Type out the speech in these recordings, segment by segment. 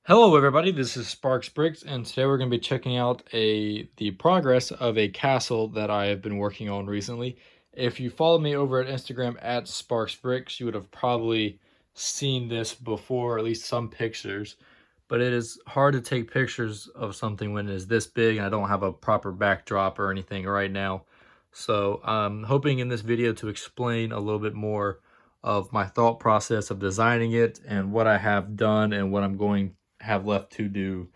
Hello everybody, this is Sparks Bricks, and today we're going to be checking out the progress of a castle that I have been working on recently. If you follow me over at Instagram at Sparks Bricks, you would have probably seen this before, or at least some pictures. But it is hard to take pictures of something when it is this big and I don't have a proper backdrop or anything right now. So I'm hoping in this video to explain a little bit more of my thought process of designing it and what I have done and what I'm going have left to do.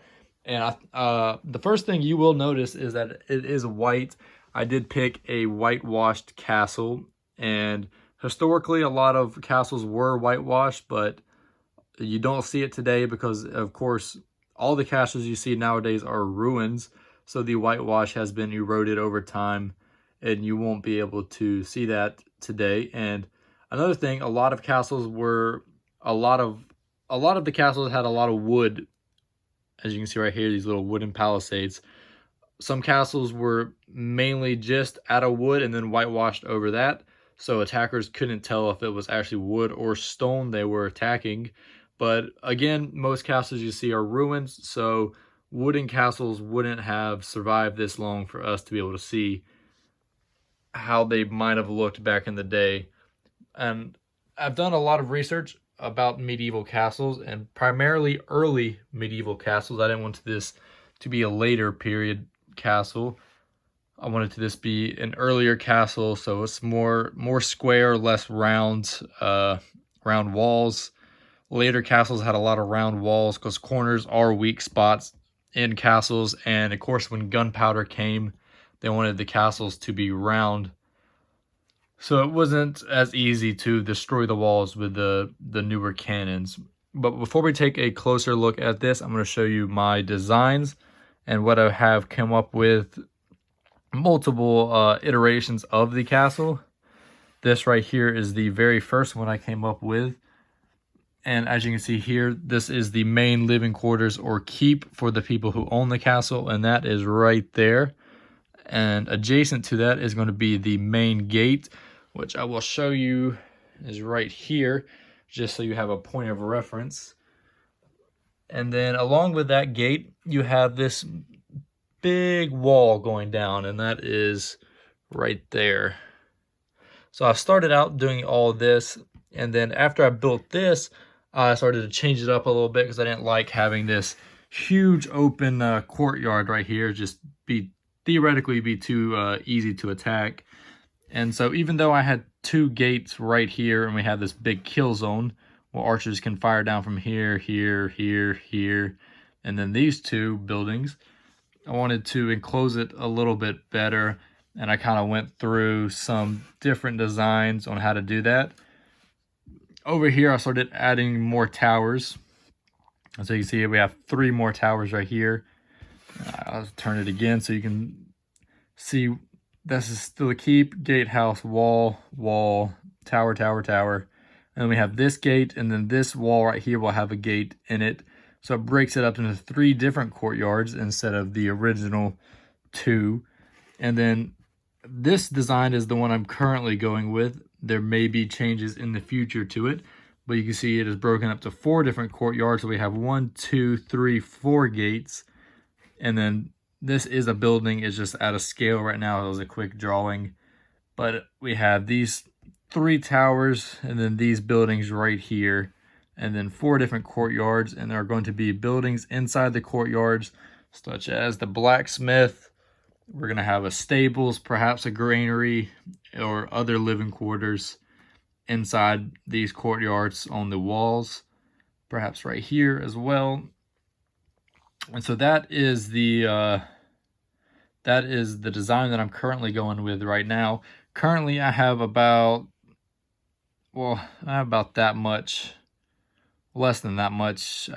And the first thing you will notice is that it is white. I did pick a whitewashed castle, and historically a lot of castles were whitewashed, but you don't see it today because of course all the castles you see nowadays are ruins, so the whitewash has been eroded over time and you won't be able to see that today. And another thing, a lot of castles were a lot of the castles had a lot of wood. As you can see right here, these little wooden palisades. Some castles were mainly just out of wood and then whitewashed over that, so attackers couldn't tell if it was actually wood or stone they were attacking. But again, most castles you see are ruins, so wooden castles wouldn't have survived this long for us to be able to see how they might have looked back in the day. And I've done a lot of research about medieval castles, and primarily early medieval castles. I didn't want this to be a later period castle. I wanted this to be an earlier castle, so it's more square, less round walls. Later castles had a lot of round walls because corners are weak spots in castles, and of course when gunpowder came, they wanted the castles to be round. So it wasn't as easy to destroy the walls with the newer cannons. But before we take a closer look at this, I'm going to show you my designs and what I have come up with. Multiple iterations of the castle. This right here is the very first one I came up with. And as you can see here, this is the main living quarters or keep for the people who own the castle, and that is right there. And adjacent to that is going to be the main gate, which I will show you is right here, just so you have a point of reference. And then along with that gate, you have this big wall going down, and that is right there. So I started out doing all this, and then after I built this, I started to change it up a little bit because I didn't like having this huge open courtyard right here just theoretically be too easy to attack. And so even though I had two gates right here and we have this big kill zone where archers can fire down from here, here, here, here, and then these two buildings, I wanted to enclose it a little bit better, and I kind of went through some different designs on how to do that. Over here I started adding more towers. So you can see we have 3 more towers right here. I'll turn it again so you can see. This is still a keep, gatehouse, wall, tower, tower, tower. And then we have this gate, and then this wall right here will have a gate in it. So it breaks it up into 3 different courtyards instead of the original 2. And then this design is the one I'm currently going with. There may be changes in the future to it, but you can see it is broken up to 4 different courtyards. So we have 1, 2, 3, 4 gates. And then this is a building, it's just out of scale right now. It was a quick drawing. But we have these 3 towers and then these buildings right here. And then 4 different courtyards. And there are going to be buildings inside the courtyards, such as the blacksmith. We're going to have a stables, perhaps a granary, or other living quarters inside these courtyards on the walls. Perhaps right here as well. And so that is the design that I'm currently going with right now. Currently, I have about that much, less than that much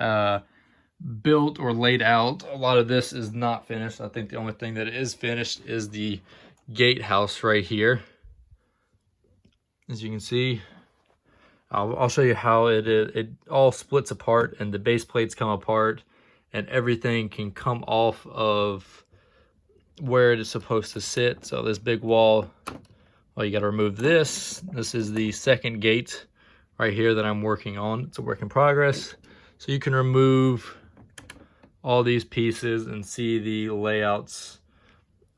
built or laid out. A lot of this is not finished. I think the only thing that is finished is the gatehouse right here. As you can see, I'll show you how it all splits apart and the base plates come apart. And everything can come off of where it is supposed to sit. So this big wall, well, you got to remove this. This is the second gate right here that I'm working on. It's a work in progress. So you can remove all these pieces and see the layouts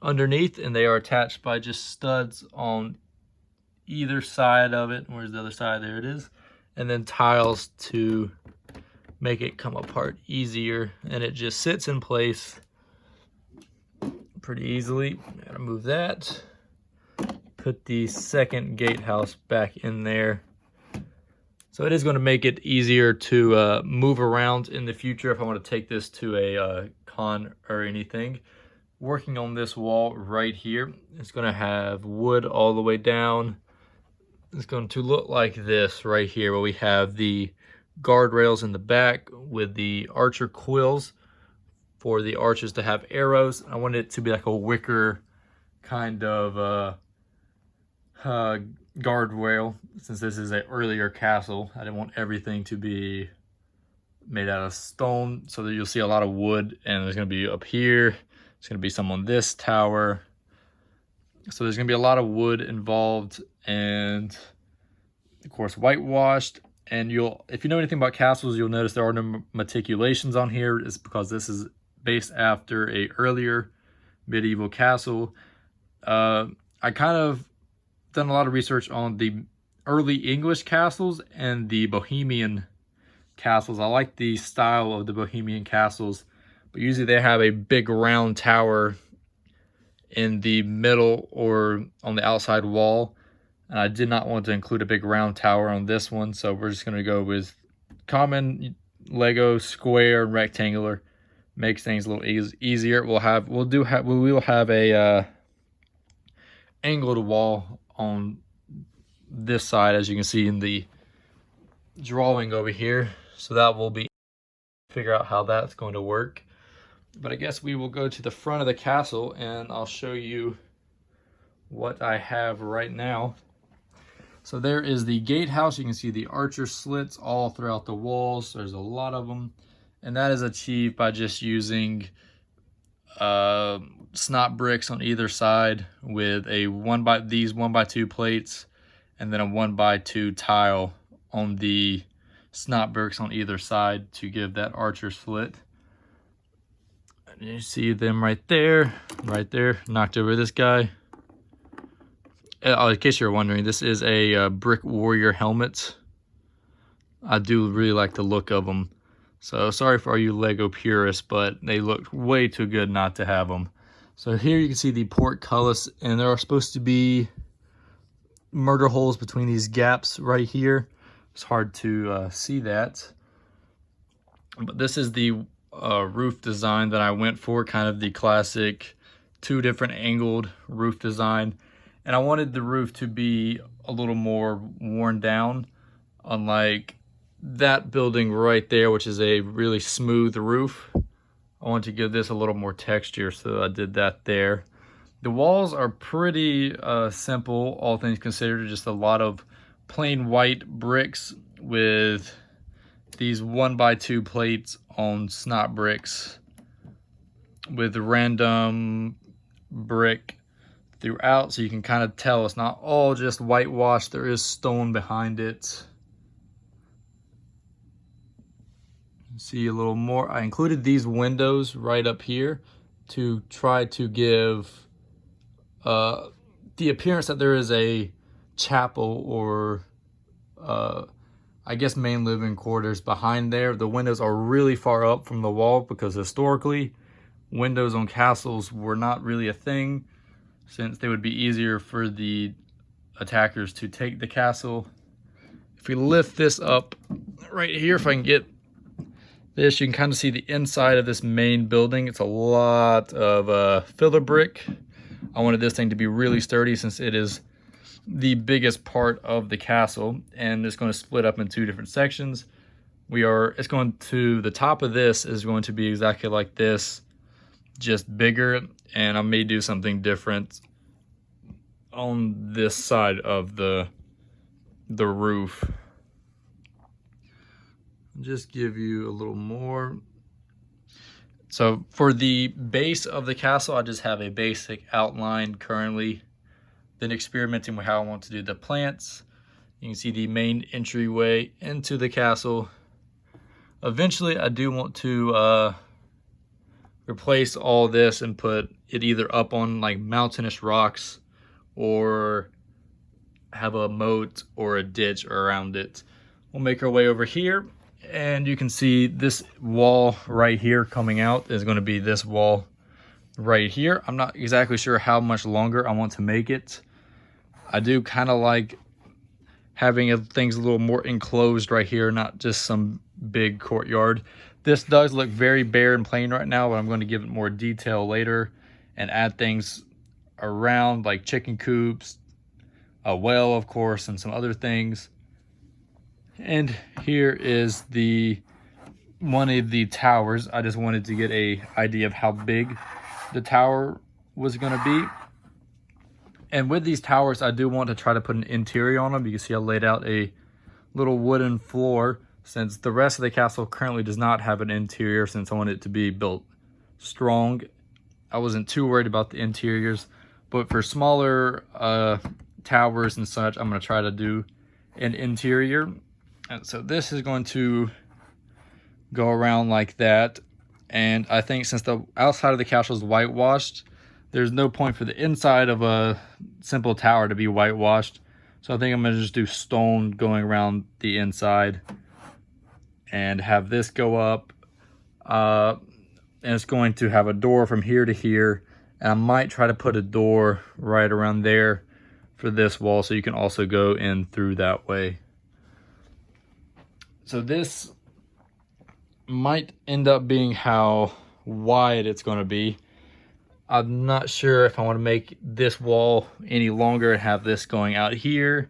underneath, and they are attached by just studs on either side of it. Where's the other side? There it is. And then tiles to make it come apart easier, and it just sits in place pretty easily. Gotta move that. Put the second gatehouse back in there. So it is going to make it easier to move around in the future if I want to take this to a con or anything. Working on this wall right here, it's going to have wood all the way down. It's going to look like this right here, where we have the guardrails in the back with the archer quills for the archers to have arrows. I wanted it to be like a wicker kind of guardrail, since this is an earlier castle. I didn't want everything to be made out of stone, so that you'll see a lot of wood, and there's going to be up here, there's going to be some on this tower, so there's going to be a lot of wood involved, and of course whitewashed. And if you know anything about castles, you'll notice there are no meticulations on here. It's because this is based after a earlier medieval castle. I kind of done a lot of research on the early English castles and the Bohemian castles. I like the style of the Bohemian castles, but usually they have a big round tower in the middle or on the outside wall, and I did not want to include a big round tower on this one, so we're just going to go with common Lego square and rectangular. Makes things a little easier. We will have a angled wall on this side, as you can see in the drawing over here, so that will be figure out how that's going to work. But I guess we will go to the front of the castle and I'll show you what I have right now. So there is the gatehouse. You can see the archer slits all throughout the walls. There's a lot of them, and that is achieved by just using snot bricks on either side with these 1x2 plates, and then a 1x2 tile on the snot bricks on either side to give that archer slit. And you see them right there, knocked over this guy. In case you're wondering, this is a brick warrior helmet. I do really like the look of them. So sorry for all you Lego purists, but they look way too good not to have them. So here you can see the portcullis, and there are supposed to be murder holes between these gaps right here. It's hard to see that. But this is the roof design that I went for, kind of the classic 2 different angled roof design. And I wanted the roof to be a little more worn down, unlike that building right there, which is a really smooth roof. I want to give this a little more texture, so I did that there. The walls are pretty simple, all things considered. Just a lot of plain white bricks with these 1x2 plates on snot bricks with random brick throughout, so you can kind of tell it's not all just whitewashed. There is stone behind it. See a little more. I included these windows right up here to try to give the appearance that there is a chapel or I guess main living quarters behind there. The windows are really far up from the wall because historically windows on castles were not really a thing, since they would be easier for the attackers to take the castle. If we lift this up right here, if I can get this, you can kind of see the inside of this main building. It's a lot of filler brick. I wanted this thing to be really sturdy, since it is the biggest part of the castle, and it's going to split up in 2 different sections. The top of this is going to be exactly like this, just bigger, and I may do something different on this side of the roof. Just give you a little more. So for the base of the castle, I just have a basic outline currently. Then experimenting with how I want to do the plants. You can see the main entryway into the castle. Eventually, I do want to replace all this and put it either up on like mountainous rocks or have a moat or a ditch around it. We'll make our way over here, and you can see this wall right here coming out is going to be this wall right here. I'm not exactly sure how much longer I want to make it. I do kind of like having things a little more enclosed right here, not just some big courtyard. This does look very bare and plain right now, but I'm going to give it more detail later and add things around like chicken coops, a well, of course, and some other things. And here is one of the towers. I just wanted to get an idea of how big the tower was going to be. And with these towers, I do want to try to put an interior on them. You can see I laid out a little wooden floor, since the rest of the castle currently does not have an interior, since I want it to be built strong. I wasn't too worried about the interiors, but for smaller towers and such, I'm going to try to do an interior. And so this is going to go around like that. And I think since the outside of the castle is whitewashed, there's no point for the inside of a simple tower to be whitewashed. So I think I'm going to just do stone going around the inside and have this go up. And it's going to have a door from here to here. And I might try to put a door right around there for this wall, so you can also go in through that way. So this might end up being how wide it's going to be. I'm not sure if I want to make this wall any longer and have this going out here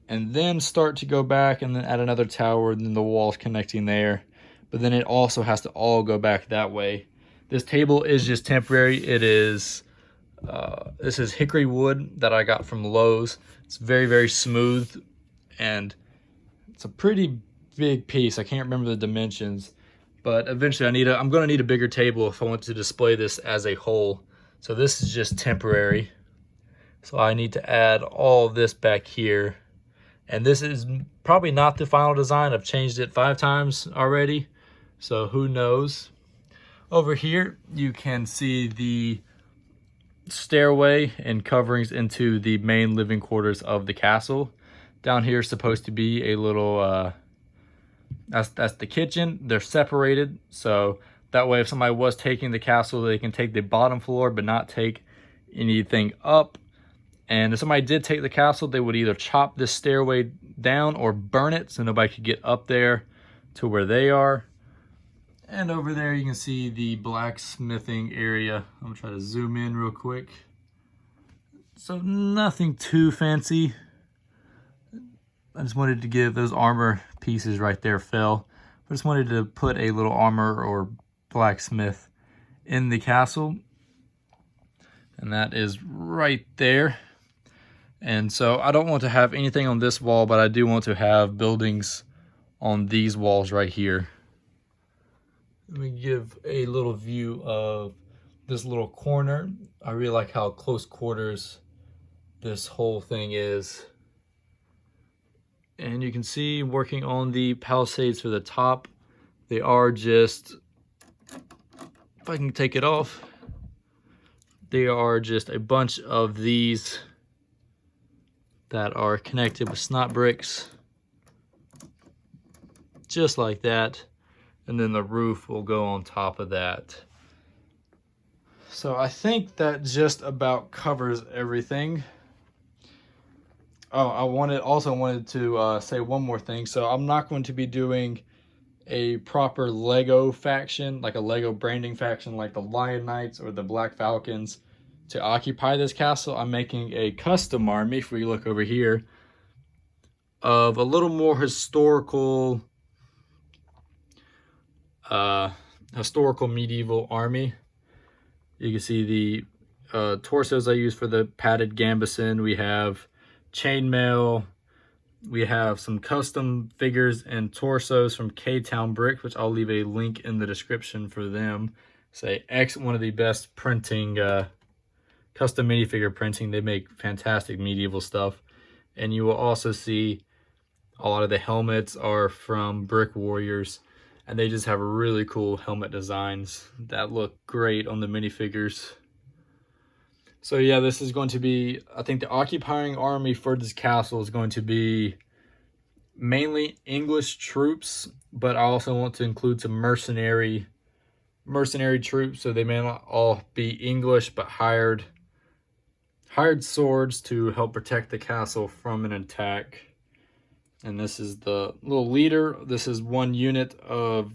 and then start to go back and then add another tower and then the walls connecting there. But then it also has to all go back that way. This table is just temporary. It is this is hickory wood that I got from Lowe's. It's very, very smooth, and it's a pretty big piece. I can't remember the dimensions, but eventually I'm going to need a bigger table if I want to display this as a whole. So this is just temporary. So I need to add all of this back here. And this is probably not the final design. I've changed it 5 times already, so who knows. Over here, you can see the stairway and coverings into the main living quarters of the castle. Down here is supposed to be a little that's the kitchen. They're separated, so that way if somebody was taking the castle, they can take the bottom floor but not take anything up. And if somebody did take the castle, they would either chop this stairway down or burn it so nobody could get up there to where they are. And over there you can see the blacksmithing area. I'm gonna try to zoom in real quick. So nothing too fancy. I just wanted to give those armor pieces right there fell. I just wanted to put a little armor or blacksmith in the castle. And that is right there. And so I don't want to have anything on this wall, but I do want to have buildings on these walls right here. Let me give a little view of this little corner. I really like how close quarters this whole thing is. And you can see working on the palisades for the top, they are just, if I can take it off, they are just a bunch of these that are connected with snot bricks, just like that. And then the roof will go on top of that. So I think that just about covers everything. Oh, I also wanted to say one more thing. So I'm not going to be doing a proper Lego faction, like a Lego branding faction, like the Lion Knights or the Black Falcons, to occupy this castle. I'm making a custom army, if we look over here, of a little more historical medieval army. You can see the torsos I use for the padded gambeson. We have chainmail. We have some custom figures and torsos from K-Town Brick, which I'll leave a link in the description for them. Say one of the best printing, custom minifigure printing. They make fantastic medieval stuff. And you will also see a lot of the helmets are from Brick Warriors. and they just have really cool helmet designs that look great on the minifigures. So yeah, this is going to be, I think the occupying army for this castle is going to be mainly English troops, but I also want to include some mercenary troops, so they may not all be English, but hired swords to help protect the castle from an attack. And this is the little leader. This is one unit of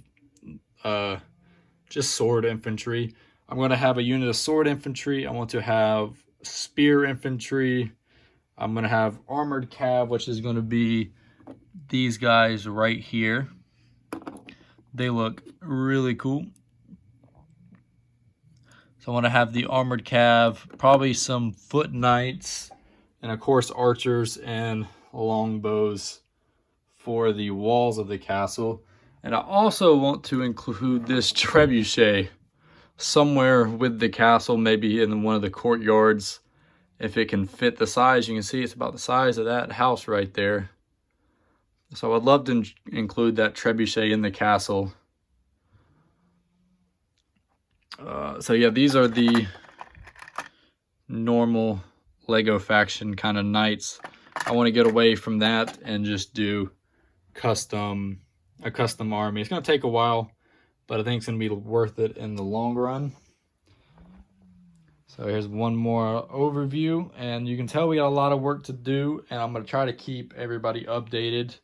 just sword infantry. I'm going to have a unit of sword infantry. I want to have spear infantry. I'm going to have armored cav, which is going to be these guys right here. They look really cool. So I want to have the armored cav, probably some foot knights, and of course archers and longbows for the walls of the castle. And I also want to include this trebuchet somewhere with the castle, maybe in one of the courtyards, if it can fit the size. You can see it's about the size of that house right there. So I'd love to include that trebuchet in the castle. So yeah, these are the normal Lego faction kind of knights. I want to get away from that and just do a custom army. It's going to take a while, but I think it's going to be worth it in the long run. So here's one more overview, and you can tell we got a lot of work to do, and I'm going to try to keep everybody updated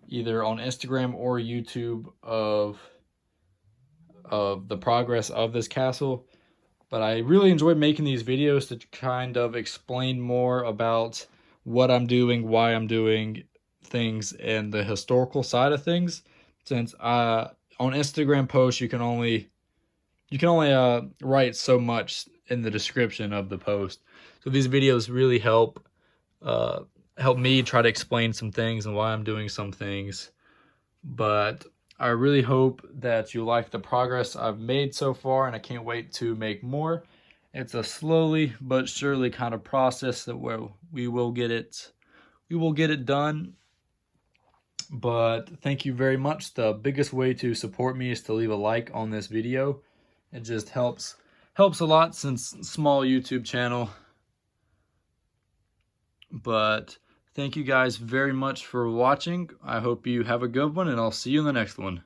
either on Instagram or YouTube of the progress of this castle. But I really enjoy making these videos to kind of explain more about what I'm doing, why I'm doing things, and the historical side of things. Since on Instagram posts you can only write so much in the description of the post. So these videos really help me try to explain some things and why I'm doing some things. But I really hope that you like the progress I've made so far, and I can't wait to make more. It's a slowly but surely kind of process that we will get it done. But thank you very much. The biggest way to support me is to leave a like on this video. It just helps a lot since small YouTube channel. But thank you guys very much for watching. I hope you have a good one, and I'll see you in the next one.